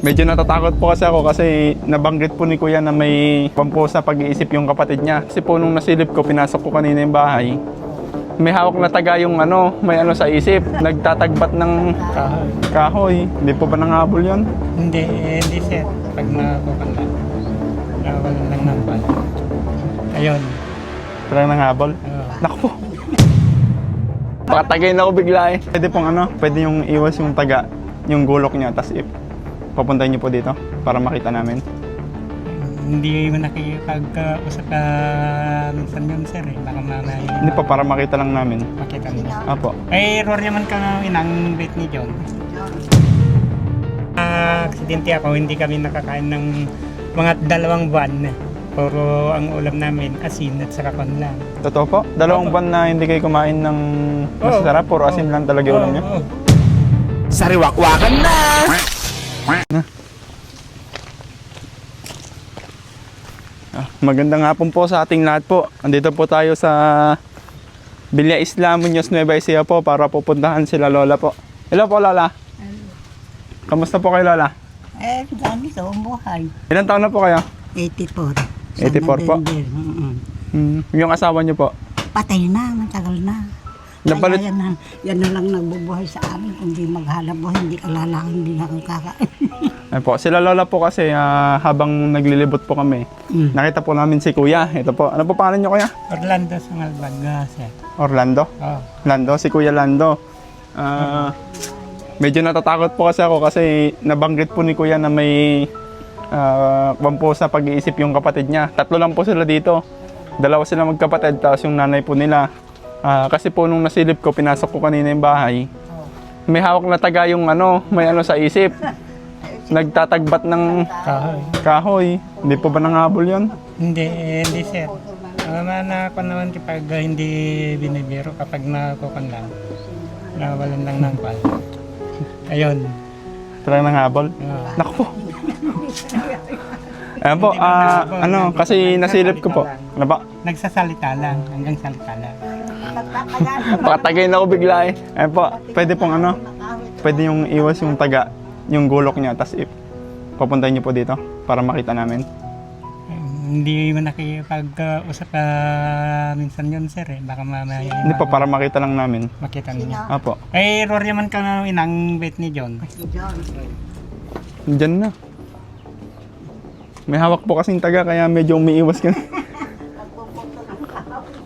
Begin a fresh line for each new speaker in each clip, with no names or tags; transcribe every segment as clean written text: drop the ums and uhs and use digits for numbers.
Medyo natatakot po kasi ako kasi nabanggit po ni Kuya na may pampo sa pag-iisip yung kapatid niya. Kasi po nung nasilip ko, pinasok ko kanina yung bahay. May hawak na taga yung may sa isip. Nagtatagbat ng kahoy. Hindi po ba nangahabol yun?
Hindi sir. Pag nakukan lang, nawalan lang ng pan. Ayun.
Parang nangahabol? Naku po. Pakatagay na ako bigla eh. Pwede pong pwede yung iwas yung taga, yung gulok niya, tas papuntahin niyo po dito para makita namin.
Hindi mo nakikipag-usap ka minsan yun sir eh. Baka mamaya.
Hindi pa, para makita lang namin.
Makita mo.
Apo.
Ay, error naman ka inang bait ni John. Aksidente ako, hindi kami nakakain ng mga 2 buwan. Puro ang ulam namin, asin at saka pan lang.
Totoo po? 2 buwan na hindi kayo kumain ng masarap, puro asin lang talaga yung ulam niya?
Sariwakwakan na!
Magandang hapon po sa ating lahat po. Andito po tayo sa Villa Isla, Muñoz, Nueva Ecija po para pupuntahan sila Lola po. Hello po Lola. Kamusta po kayo Lola?
Dami ko ang buhay.
Ilan taon na po kayo?
84.
84 po? Yung asawa niyo po?
Patay na, matagal na.
Napalit...
Kaya yan na lang nagbubuhay sa amin. Kung di maghanap buhay, hindi kalalakan, hindi na kang kakain.
Ay po, sila Lola po kasi habang naglilibot po kami, nakita po namin si Kuya. Ito po. Ano po pangalan niyo Kuya?
Orlando sa Malbaga sir.
Orlando? Lando, si Kuya Lando. Medyo natatakot po kasi ako kasi nabanggit po ni Kuya na may pampo sa pag-iisip yung kapatid niya. 3 lang po sila dito. 2 sila magkapatid, tapos yung nanay po nila. Kasi po nung nasilip ko, pinasok ko kanina yung bahay. May hawak na taga yung may sa isip. Nagtatagbat ng kahoy. Hindi po ba nangahabol yun?
Hindi sir. Ako naman kapag hindi binibiro, kapag nakukan lang, nawalan lang ng pan. Ayun.
Parang nangahabol? Naku po. Ayan po, kasi nasilip ko po. Ano ba?
Nagsasalita lang, hanggang salita lang.
Pakatagay na ako bigla eh. Ayan po, pwede pong pwede yung iwas yung taga, yung gulok niya, tas papuntahin niyo po dito para makita namin.
Hindi mo nakikipag-usap ka minsan yun sir eh. Baka mamaya.
Hindi pa, para makita lang namin.
Makita niyo.
Apo.
Ay, error naman ka inang bait ni John.
Diyan na. May hawak po kasing taga kaya medyo umiiwas ka.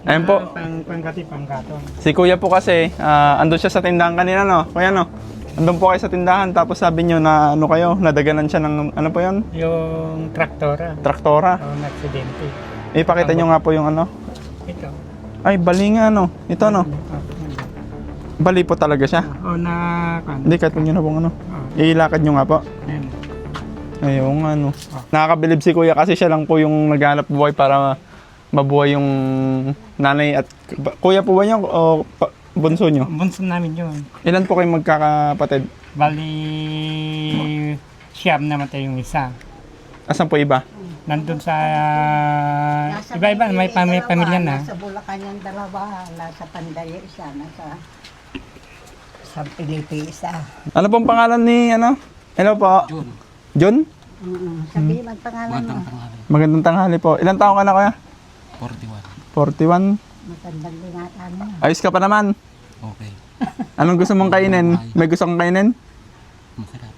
Ayan po.
Pangkato.
Si Kuya po kasi, andun siya sa tindahan kanina, no? Kuya, no? Andun po kayo sa tindahan, tapos sabi niyo na nadaganan siya ng, ano po yun?
Yung traktora.
Traktora.
Aksidente.
Ipakita niyo nga po yung
Ito.
Ay, bali nga, no? Ito, no? Bali po talaga siya. Hindi, kahit kung yun na pong ilakad niyo nga po. Ayun nga, no? Nakakabilib si Kuya kasi siya lang po yung naghanap buhay para mabuhay yung nanay at... Kuya po ba niya o bunso niyo?
Bunso namin yun.
Ilan po kayong magkakapatid?
Bali, siyam namatay yung isa.
Asan po iba?
Nandun sa... iba-iba, may pamilya na.
Nasa Bulacan yung 2, nasa Panday isa, nasa San Felipe isa.
Ano pong pangalan ni Hello po. John?
Sabihin ang pangalan mo.
Magandang tanghali po. Ilan taong ka na Kuya? 41. 41?
Matandang binata mo.
Ayos ka pa naman.
Okay.
Anong gusto mong kainin? May gusto kong kainin?
Masarap.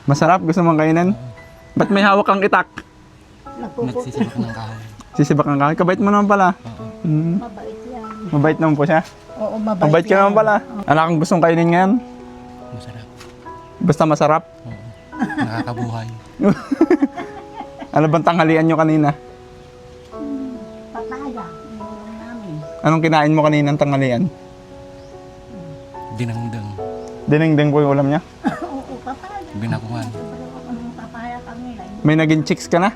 Masarap? Gusto mong kainin? Ba't may hawak kang itak?
Nagsisibak ng kahoy.
Sisibak kang kahoy? Kabait mo naman pala.
Mabait yan.
Mabait naman po siya.
Oo, mabait
Mabait ka naman pala. Ano kang gustong kainin ngayon?
Masarap.
Basta masarap.
Oo. Nakakabuhay.
Ano bang tanghalian nyo kanina?
Papaya. Namin.
Anong kinain mo kanina ng tanghalian?
Dinangdang.
Dinengdeng po yung ulam niya?
Oo, papaya.
Binakuan.
Papaya kami.
May naging chicks ka na?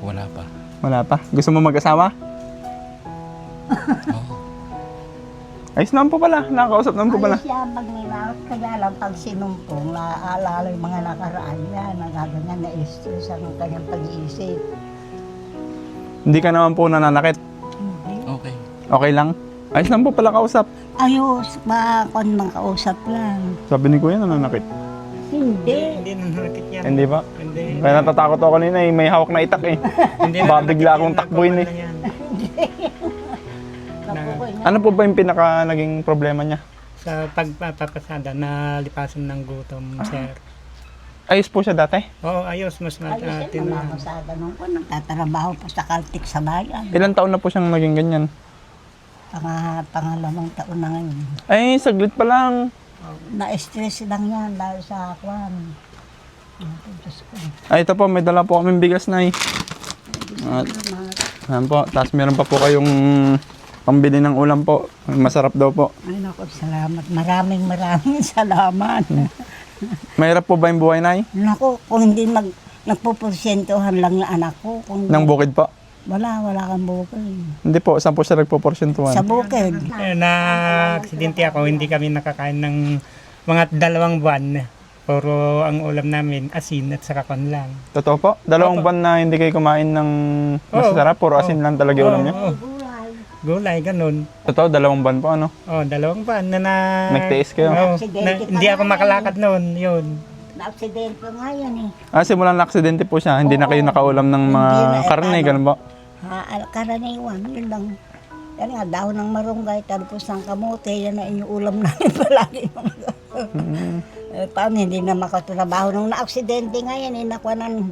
Wala pa.
Wala pa. Gusto mo mag-asawa?
Oo.
Ayos naman po pala. Nakakausap naman po pala.
Ayos yan pag nilaot. Kaya lang pag sinumpong, naaalala yung mga nakaraan yan. Nagaganyan na stress ang kanyang pag-iisip.
Hindi ka naman po nananakit.
Hindi.
Okay.
Okay lang? Ayos naman po pala kausap.
Ayos, makakon ng kausap lang.
Sabi ni Kuya nananakit.
Hindi.
Hindi na nakit yan.
Hindi ba?
Hindi.
Kaya natatakot ako kanina eh, may hawak na itak eh.
Hindi na
Baka
nakit
bigla
yan,
akong takbuhin eh.
nagkukuha na yan.
Napukoy na.
Ano po ba yung pinaka naging problema niya?
Sa pagpapasada na lipasan ng gutom, sir.
Ayos po siya dati.
Oo, ayos. Mas
Ayos yan,
matin na.
namamasada nung po, nagtatrabaho pa sa Caltex sa bayan.
Ilang taon na po siyang naging ganyan?
Pangalawang taon na ngayon.
Ay, saglit pa lang.
Na-stress lang yan dahil sa kwan. Diyos ko.
Ay, ito po, may dala po kaming bigas na At, ayan po, tapos meron pa po kayong pambili ng ulam po. Masarap daw po.
Ay naku, salamat. Maraming salamat.
Mahirap po ba yung buhay, Nay?
Naku, kung hindi nagpuporsentuhan lang yung anak ko. Kung
Nang bukid po?
wala kang bukid.
Hindi po, saan po siya nagpo-porsentuhan?
Sa bukid.
Na-aksidente ako, hindi kami nakakain ng mga 2 buwan. Puro ang ulam namin, asin at saka kon lang.
Totoo po? 2 buwan na hindi kayo kumain ng masarap, puro asin lang talaga yung ulam niya?
Oo. Gulay, ganun.
Totoo, 2 buwan po, ano?
Oh, 2 buwan na
Nagtiis kayo?
Oo,
Aksidente
hindi
pa
ako
nga
makalakad noon, yun.
Na-aksidente nga yan eh.
Simulan na aksidente po siya, hindi na kayo nakaulam ng mga
Hindi na,
karne,
paano?
ganun po?
Karaniwan, yun lang. Yan nga, dahon ng marunggay, talpos ng kamote, yan na inyong ulam namin palagi. Paano hindi na makatrabaho? Nung na-aksidente nga yan, nakuha ng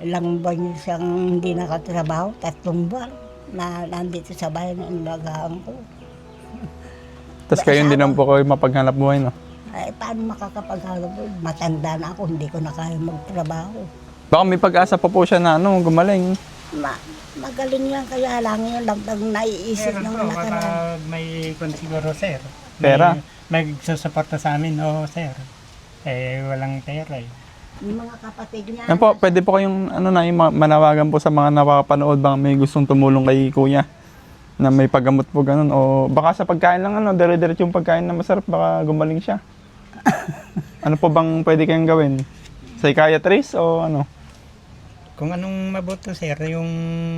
ilang buwan siyang hindi nakatrabaho, 3 buwan na nandito sa bayan na inalagaan ko.
Tapos kayo hindi naman po kayo mapaghanap buhay, no?
Ay, paano makakapaghalap? Matanda na ako, hindi ko na kaya magtrabaho.
Baka may pag-asa pa po siya na gumaling.
Magaling yan, kaya lang yun lang pag naiisip ng nakaraan.
Kapag may konsiguro, sir.
Pera?
May susuporta sa amin, oo, sir. Eh, walang pera eh.
Yung mga kapatid niya,
Yan po, pwede po kayong manawagan po sa mga nakapanood bang may gustong tumulong kay kuya na may paggamot po ganun o baka sa pagkain lang dire-diretso yung pagkain na masarap baka gumaling siya. Ano po bang pwede kayong gawin? Psychiatrist o ano?
Kung anong mabuti, sir, yung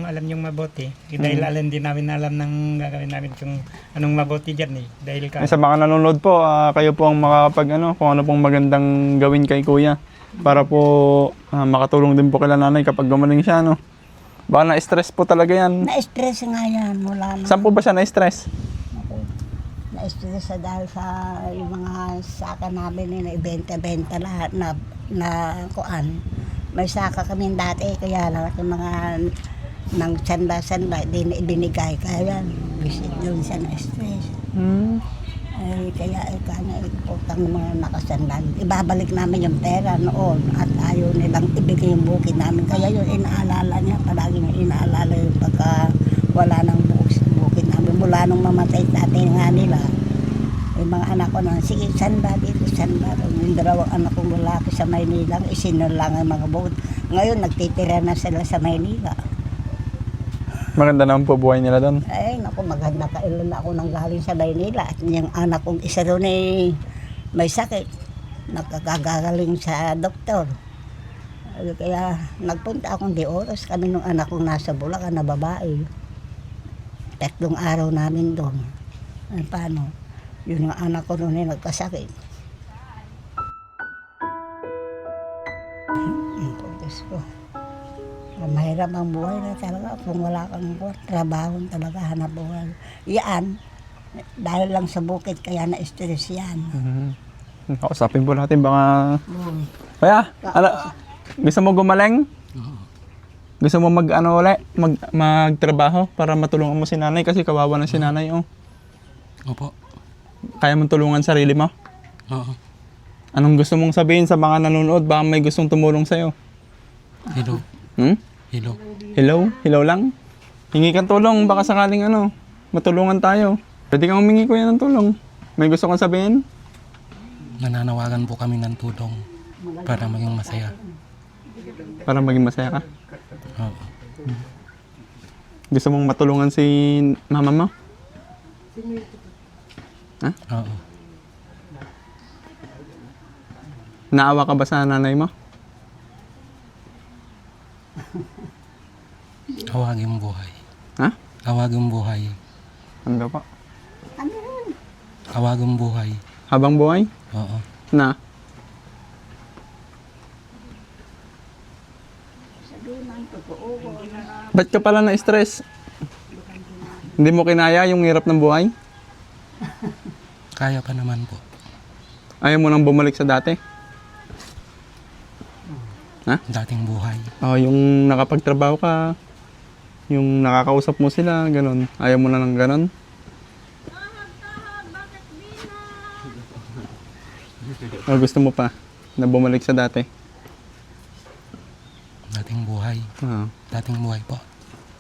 alam yung mabuti. Dahil alam din namin alam ng gagawin namin kung anong mabuti dyan eh. Dahil
Sa mga nanonood po, kayo po ang makakapag kung ano pong magandang gawin kay kuya para po makatulong din po kila nanay kapag gumaling siya, no? Baka na-stress po talaga yan.
na-stress nga yan, mula na.
Saan po ba siya na-stress?
Na-stress sa dahil sa yung mga saka namin na ibenta-benta lahat na kuan. May saka kami dati, kaya lang yung mga ng sanda-sanda, di na ibinigay. Kaya yan, visit doon siya na-stress. Ay, kaya kanya utang ng mga nakasandan. Ibabalik namin yung pera noon at ayaw nilang ibigay yung bukid namin. Kaya yun, inaalala niya, palagi niya inaalala yung pagka wala ng bukid namin. Mula nung mamatay natin nga nila, yung mga anak ko na, sige, sanda dito, sanda. Yung 2 anak kong lalaki sa Maynila, isinul lang ang mga bukid. Ngayon, nagtitira na sila sa Maynila.
Maganda naman po buhay nila doon.
Ay, naku, maganda kailan ako nang galing sa Maynila. At yung anak kong isa doon ay may sakit. Nakakagaling sa doktor. Kaya nagpunta akong di oras kami nung anak kong nasa Bulacan na babae. 3 araw namin doon. Ay, paano? Yun yung anak ko noon ay nagkasakit. Diyos ko. Mahirap ang buhay na talaga kung wala kang trabaho talaga, hanap buhay. Yan, dahil lang sa bukid kaya na-stress yan.
Kausapin po natin baka... Kaya, gusto mo gumaling? Gusto mo magtrabaho para matulungan mo si nanay kasi kawawa na si nanay, oh.
Opo.
Kaya mong tulungan sarili mo?
Oo.
Anong gusto mong sabihin sa mga nanonood? Baka may gustong tumulong sa'yo?
Hello. Hello.
Hello? Hello lang? Hingi kang tulong, baka sakaling matulungan tayo. Pwede kang humingi kuya ng tulong. May gusto kang sabihin?
Nananawagan po kami ng tulong para maging masaya.
Para maging masaya ka?
Oo.
Gusto mong matulungan si mama mo?
Oo.
Naawa ka ba sa nanay mo?
Awaging buhay.
Ha?
Awaging buhay.
Ano daw po?
Ano yun?
Awaging buhay.
Habang buhay?
Oo.
Na? Ba't ka pala na-stress? Hindi mo kinaya yung hirap ng buhay?
Kaya pa naman po.
Ayaw mo nang bumalik sa dati?
Dating buhay.
Oh, yung nakapagtrabaho ka, yung nakakausap mo sila, ganun. Ayaw mo na ng ganun? O gusto mo pa na bumalik sa dati?
Dating buhay.
Ah.
Dating buhay po.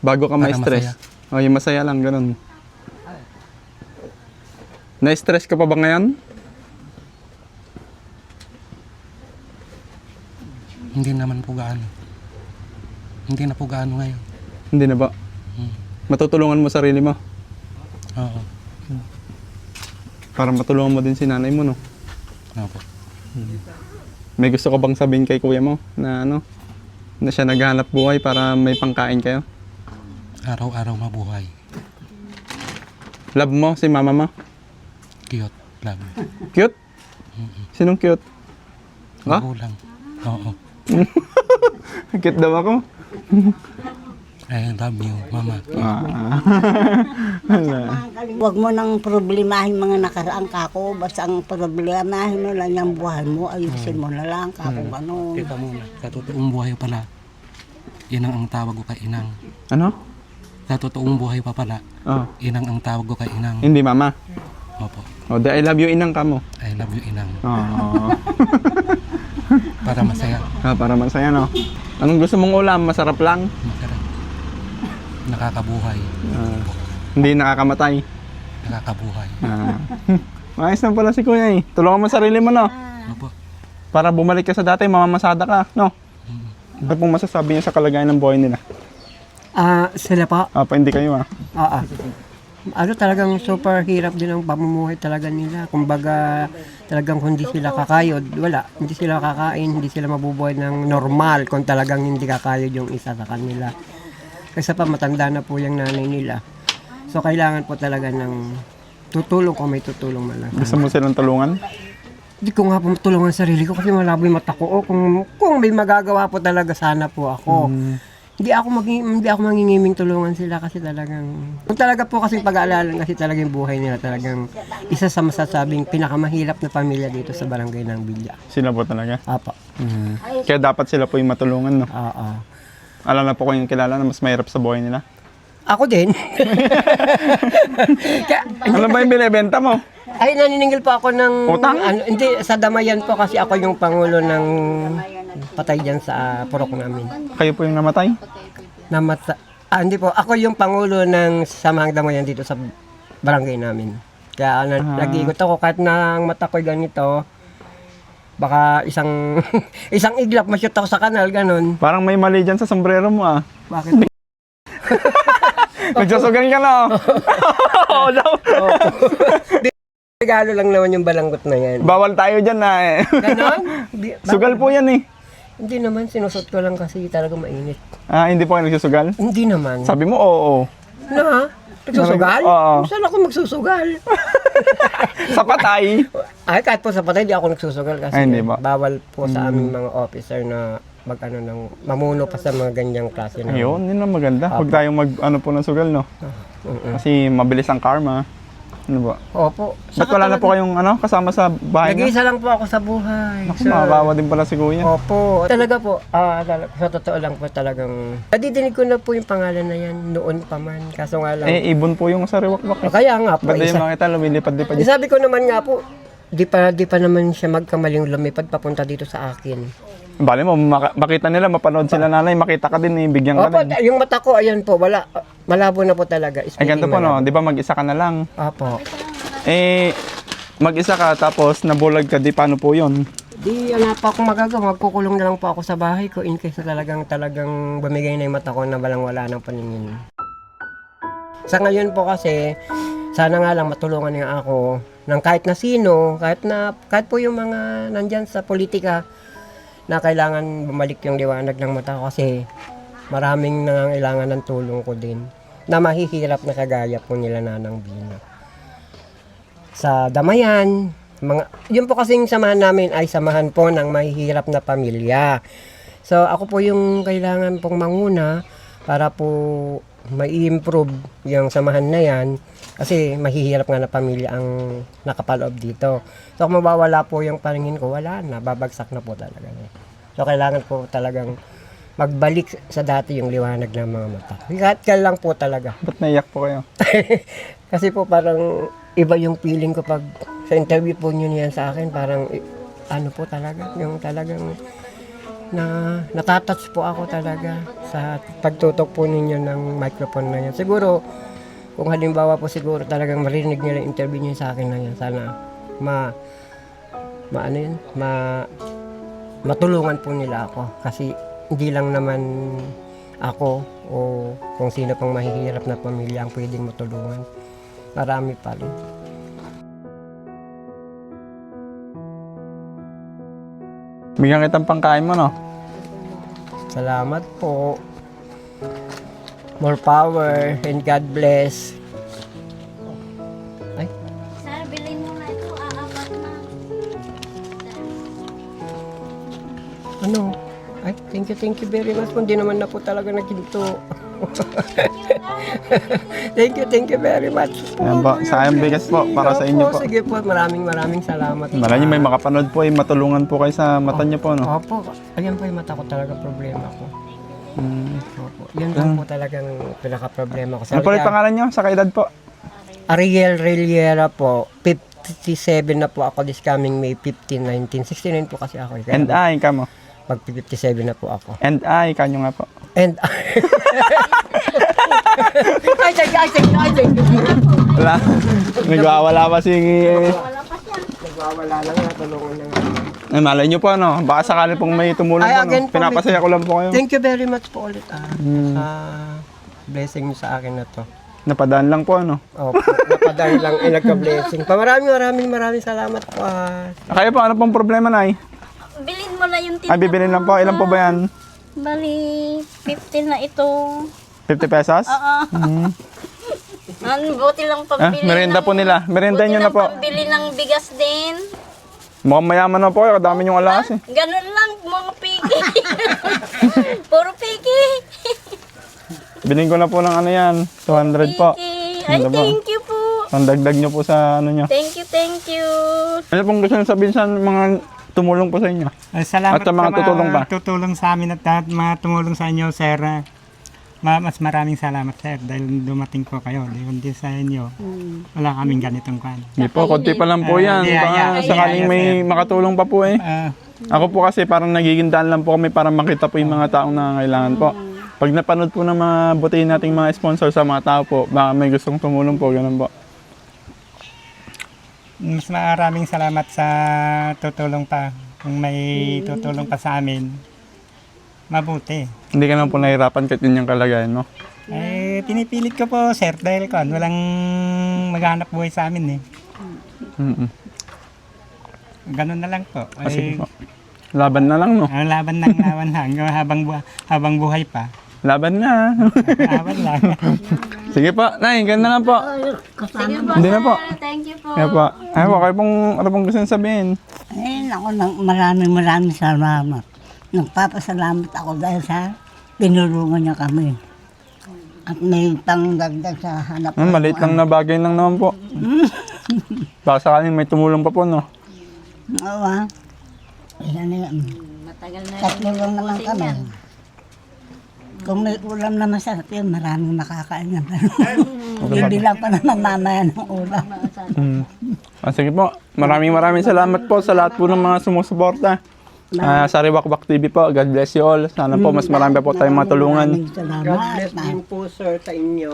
Bago ka
Para
ma-stress? O, yung masaya lang, ganun. Na-stress ka pa ba ngayon?
Hindi naman po gaano. Hindi na po gaano ngayon.
Hindi na ba?
Hmm.
Matutulungan mo sarili mo?
Oo.
Para matulungan mo din si nanay mo, no?
Opo.
May gusto ka bang sabihin kay kuya mo na ano? Na siya naghahanap buhay para may pangkain kayo?
Araw-araw mabuhay.
Love mo si mama mo?
Cute. Love.
Cute? Sinong cute? Ha?
Magulang. Oo.
Cute daw ako.
I love you, mama.
Huwag mo nang problemahin mga nakaraang kako. Basta ang problemahin mo lang yung buhay mo. Ayusin mo na lang kako ano.
Teka muna. Sa totoong buhay pala, inang ang tawag ko kay inang.
Ano?
Sa totoong buhay pa pala,
Oh.
inang ang tawag ko kay inang.
Hindi mama.
Opo.
O, di I love you inang ka mo.
I love you, inang.
Oh.
Para masaya.
Para masaya, no? Anong gusto mong ulam? Masarap lang?
Masarap. Nakakabuhay.
Hindi nakakamatay.
Nakakabuhay.
Maayos na pala si kuya eh. Tulungan mo sarili mo, no?
Opo.
Para bumalik ka sa dati, mamamasada ka, no? Ano pong masasabi niya sa kalagayan ng buhay nila?
Sila pa,
Hindi kayo,
ano talagang super hirap din ang pamumuhay talaga nila. Kumbaga talagang kung hindi sila kakayod, wala. Hindi sila kakain, hindi sila mabubuhay ng normal kung talagang hindi kakayod yung isa sa kanila. Kasi pa matanda na po yung nanay nila. So kailangan po talaga ng tutulong kung may tutulong man lang.
Gusto mo silang tulungan?
Hindi ko nga po matulungan sa sarili ko kasi malabo yung mata ko. Kung may magagawa po talaga sana po ako. Hindi ako mangingiming tulungan sila kasi talagang kung talaga po kasi pag-aalalan kasi talagang buhay nila talagang isa sa masasabing pinakamahirap na pamilya dito sa barangay ng Bilya.
Sila po talaga?
Apa.
Kaya dapat sila po yung matulungan, no? Alam na po ko yung kilala na mas mahirap sa buhay nila.
Ako din. Kaya,
Ano ba yung binibenta mo?
ay naniningil po ako ng
Utang?
hindi sa Damayan po kasi ako yung pangulo ng patay diyan sa purok namin.
Kayo po yung namatay?
Hindi po, ako yung pangulo ng Samahang Damayan dito sa barangay namin. Kaya nag-iikot ako kahit na ang mata ko'y ganito, baka isang isang iglap ma-shoot ako sa kanal, ganun.
Parang may mali dyan sa sombrero mo,
Bakit?
Nagsusugan ka na, Oo daw.
Regalo lang naman yung balanggot na yan.
Bawal tayo dyan na
Ganon?
Sugal po yan eh.
Hindi naman, sinusot ko lang kasi talaga mainit.
Hindi po kayo nagsusugal?
Hindi naman.
Sabi mo, oo.
Na? Nagsusugal?
Oo.
Saan ako magsusugal?
Sa patay.
Ay, kahit po sa patay, di ako nagsusugal kasi
Ay, hindi ba?
bawal po sa aming mga officer na mamuno pa sa mga ganyang klase na.
Ayun, yun ang maganda. Huwag tayong po ng sugal, no? Kasi mabilis ang karma. Ano ba?
Opo.
Ba't wala na po kayong kasama sa bahay na?
Nag-iisa lang po ako sa buhay.
Naku, makakawa din pala si kuya.
Opo. Talaga po, sa totoo lang po talagang, nadidinig ko na po yung pangalan na yan noon pa man. Kaso nga lang.
Ibon po yung sa riwak-wak.
Kaya nga po.
Ba't yung makita lumilipad-lipad?
Sabi ko naman nga po, di pa naman siya magkamaling lumipad papunta dito sa akin.
Bale mo, makita nila, mapanood sila nanay, makita ka din, bigyan ka
Opo,
din.
yung mata ko, ayan po, wala. Malabo na po talaga.
Ganito po, no? Di ba mag-isa ka na lang?
Opo.
Mag-isa ka, tapos nabulag ka, di paano po yun?
Di, wala pa akong magagawa. Magkukulong na lang po ako sa bahay ko in case na talagang bumigay na yung mata ko na walang wala ng paningin. Sa ngayon po kasi, sana nga lang matulungan niya ako ng kahit na sino, kahit po yung mga nandyan sa politika na kailangan bumalik yung liwanag ng mata ko kasi maraming nangangailangan ng tulong ko din na mahihirap na kagaya po nila Nanang Bina. Sa Damayan, yun po kasing samahan namin ay samahan po ng mahihirap na pamilya. So ako po yung kailangan pong manguna para po mai-improve yung samahan na yan kasi mahihirap nga na pamilya ang nakapaloob dito. So kung mawawala po yung paningin ko, wala na, babagsak na po talaga. So kailangan po talagang magbalik sa dati yung liwanag ng mga mata. Kahit lang po talaga.
Ba't naiyak po kayo?
Kasi po parang iba yung feeling ko pag sa interview po nyo niyan sa akin, parang ano po talaga, yung talagang natatouch po ako talaga sa pagtutok po ninyo ng microphone na yan. Siguro, kung halimbawa po siguro talagang marinig nila yung interview nyo sa akin na yan, sana matulungan po nila ako. Kasi hindi lang naman ako o kung sino pang mahihirap na pamilya ang pwedeng matulungan. Marami pa rin.
Bigyan kitang pangkain mo, no?
Salamat po. More power and God bless. Ay,
Sir, bilhin mo na ito. Aapat na.
ano? Ay, thank you very much. Hindi naman na po talaga naginto. Thank you very much po.
Ayan po, sayang bigas po para sa inyo po.
Sige po, maraming salamat.
Malay niyo may makapanood po, matulungan po kayo sa mata niyo po, no?
Opo, ayan po yung mata ko talaga problema ko. Opo, yan lang po talagang pinaka-problema ko.
Ano po ulit pangalan niyo sa kaedad po?
Ariel Reliera po, 57 na po ako this coming May 15, 19, 69 po kasi ako.
And I, kamo.
Mag-57 na po ako.
And I, kanyo nga po.
And I think.
Wala. Nagwawala pa si...
Nagwawala lang, natulungan lang.
Ay, malay niyo po, no? Baka sakali pong may tumulong
Ay,
po,
again
no?
po,
Pinapasaya ko lang po kayo.
Thank you very much po ulit sa blessing niyo sa akin na to.
Napadaan lang po, no?
Opo, napadaan lang nagka-blessing. Maraming salamat po.
Kayo po, ano pong problema, Nay?
Bilhin mo na yung
Ay, bibilin lang po. Ilan po ba yan?
Bali, 15 na ito.
50 pesos?
Oo. Buti lang pambili.
Merienda po nila. Merienda nyo na po.
Pambili ng bigas din.
Mukhang mayaman na po kayo. Kadami yung alas eh.
Ganun lang, mga pigi. Puro pigi.
Bilhin ko na po ng ano yan. 200 po.
Pigi. Ay,
Ano ba?
thank you po.
Ang dagdag nyo po sa ano nyo.
Thank you.
Ano pong gusto nyo sabihin sa mga tumulong po sa inyo?
Salamat
At sa mga tutulong pa.
tutulong sa amin at mga tumulong sa inyo, sir. Mas maraming salamat, sir, dahil dumating po kayo. Hindi sa inyo, wala kaming ganitong kwan.
Hindi po, konti pa lang po yan. Baka sakaling may makatulong pa po eh. Ako po kasi parang nagiging daan lang po kami para makita po yung mga taong nangangailangan po. Pag napanood po ng mga butihin nating mga sponsor sa mga tao po, baka may gustong tumulong po, ganun po.
Mas maraming salamat sa tutulong pa. Kung may tutulong pa sa amin, mabuti.
Hindi ka naman po nahirapan kahit yun yung kalagayan mo.
Pinipilit ko po, sir, dahil walang maghanap buhay sa amin eh. Ganun na lang po.
Kasi po. Laban na lang, no?
Laban hanggang habang buhay pa.
Laban na.
Laban lang.
Sige po, Nay, ganda na po.
Sige po,
Hindi na po.
sir. Thank you po.
Kaya po. Ay po, kayo pong, ano pong gusto nyo sabihin?
Maraming salamat. Nagpapasalamat ako dahil sa tinulungan niya kami. At may pangdagdag sa hanap.
Maliit lang na bagay lang naman po. Baka sakaling may tumulong pa po, no?
Oo ah. Yan.
Matagal na
Tatlo lang naman kami. Kung may ulam na masarap yun, maraming makakain na. Hindi lang pa naman mamaya ng ulam.
Sige po, maraming salamat po sa lahat po ng mga sumusuporta. Sa Riwakwak TV po, God bless you all. Sana po mas marami pa po tayong matulungan.
Maraming salamat.
God bless din po, sir, sa inyo.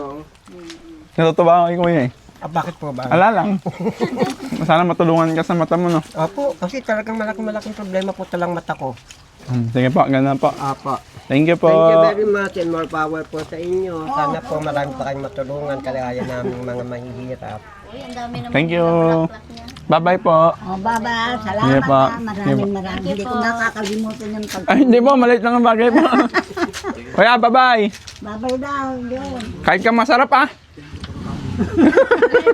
Natutuwa ako kuya eh.
Bakit po ba?
Ala lang. Sana matulungan ka sa mata mo, no?
Opo, kasi talagang malaking problema po talang mata ko.
Sige po, ganun po.
Apo.
Thank you po.
Thank you very much and more power po sa inyo. Sana po marami pa kayong matulungan kagaya namin mga mahihirap.
Uy, ang dami naman.
Thank you. Bye-bye po.
Baba,
Sige
salamat
po.
ha. Maraming. Hindi ko nakakalimutan yung pag...
Ay, hindi po, maliit lang ang bagay po. Kuya, bye-bye.
Babay daw, yun.
Kahit ka masarap ah.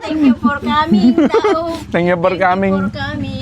Thank you for coming daw.
Thank you for coming.
For coming.